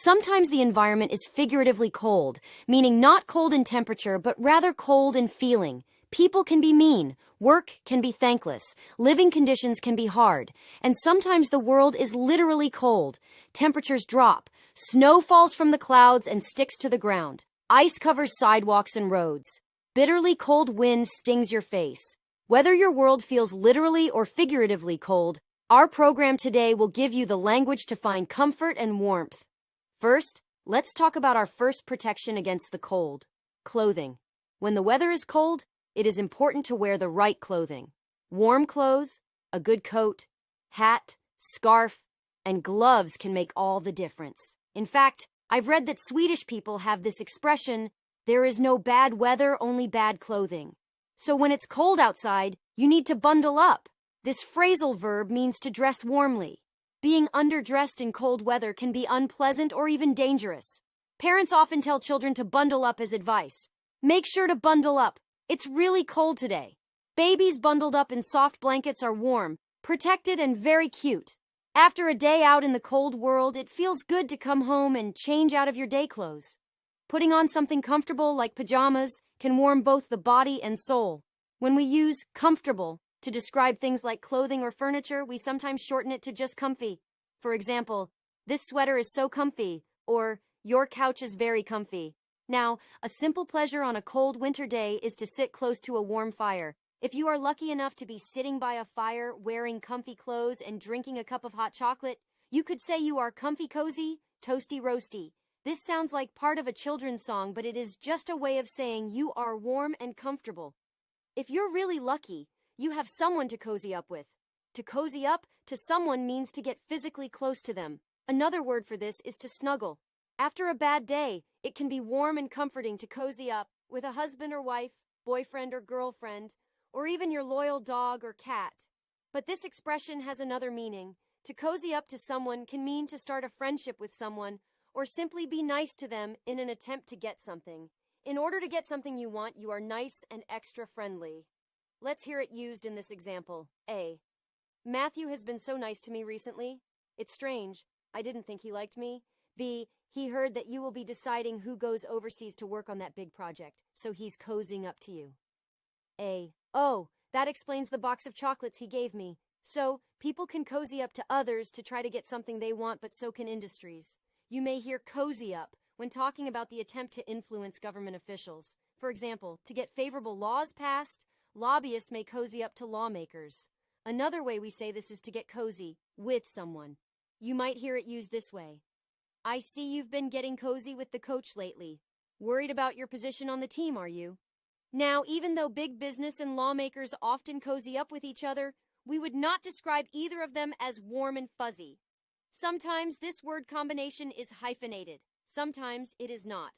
Sometimes the environment is figuratively cold, meaning not cold in temperature, but rather cold in feeling. People can be mean, work can be thankless, living conditions can be hard, and sometimes the world is literally cold. Temperatures drop, snow falls from the clouds and sticks to the ground. Ice covers sidewalks and roads. Bitterly cold wind stings your face. Whether your world feels literally or figuratively cold, our program today will give you the language to find comfort and warmth. First, let's talk about our first protection against the cold: clothing. When the weather is cold, it is important to wear the right clothing. Warm clothes, a good coat, hat, scarf, and gloves can make all the difference. In fact, I've read that Swedish people have this expression, "There is no bad weather, only bad clothing." So when it's cold outside, you need to bundle up. This phrasal verb means to dress warmly. Being underdressed in cold weather can be unpleasant or even dangerous. Parents often tell children to bundle up as advice. Make sure to bundle up. It's really cold today. Babies bundled up in soft blankets are warm, protected, and very cute. After a day out in the cold world, it feels good to come home and change out of your day clothes. Putting on something comfortable like pajamas can warm both the body and soul. When we use comfortable to describe things like clothing or furniture, we sometimes shorten it to just comfy. For example, "This sweater is so comfy," or "Your couch is very comfy." Now, a simple pleasure on a cold winter day is to sit close to a warm fire. If you are lucky enough to be sitting by a fire, wearing comfy clothes, and drinking a cup of hot chocolate, you could say you are comfy cozy, toasty roasty. This sounds like part of a children's song, but it is just a way of saying you are warm and comfortable. If you're really lucky, you have someone to cozy up with. To cozy up to someone means to get physically close to them. Another word for this is to snuggle. After a bad day, it can be warm and comforting to cozy up with a husband or wife, boyfriend or girlfriend, or even your loyal dog or cat. But this expression has another meaning. To cozy up to someone can mean to start a friendship with someone, or simply be nice to them in an attempt to get something. In order to get something you want, you are nice and extra friendly. Let's hear it used in this example. A. Matthew has been so nice to me recently. It's strange. I didn't think he liked me. B. He heard that you will be deciding who goes overseas to work on that big project, so he's cozying up to you. A. Oh, that explains the box of chocolates he gave me. So, people can cozy up to others to try to get something they want, but so can industries. You may hear cozy up when talking about the attempt to influence government officials. For example, to get favorable laws passed, lobbyists may cozy up to lawmakers. Another way we say this is to get cozy with someone. You might hear it used this way: I see you've been getting cozy with the coach lately. Worried about your position on the team, are you? Now, even though big business and lawmakers often cozy up with each other, we would not describe either of them as warm and fuzzy. Sometimes this word combination is hyphenated. Sometimes it is not.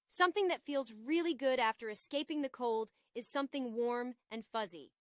Something that feels really good after escaping the cold is something warm and fuzzy.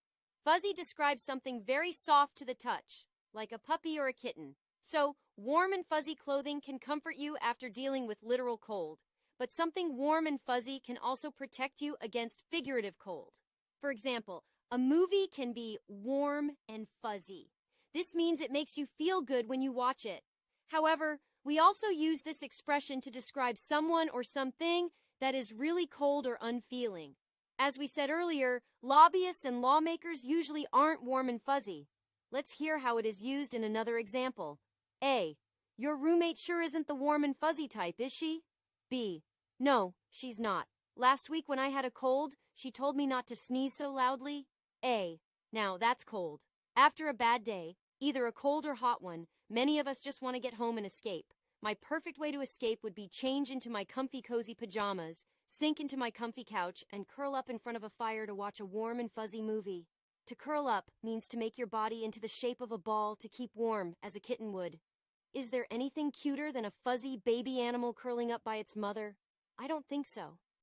Fuzzy describes something very soft to the touch, like a puppy or a kitten. So, warm and fuzzy clothing can comfort you after dealing with literal cold, but something warm and fuzzy can also protect you against figurative cold. For example, a movie can be warm and fuzzy. This means it makes you feel good when you watch it. However, we also use this expression to describe someone or something that is really cold or unfeeling. As we said earlier, lobbyists and lawmakers usually aren't warm and fuzzy. Let's hear how it is used in another example. A. Your roommate sure isn't the warm and fuzzy type, is she? B. No, she's not. Last week when I had a cold, she told me not to sneeze so loudly. A. Now that's cold. After a bad day, either a cold or hot one, many of us just want to get home and escape. My perfect way to escape would be change into my comfy cozy pajamas, sink into my comfy couch, and curl up in front of a fire to watch a warm and fuzzy movie. To curl up means to make your body into the shape of a ball to keep warm, as a kitten would. Is there anything cuter than a fuzzy baby animal curling up by its mother? I don't think so.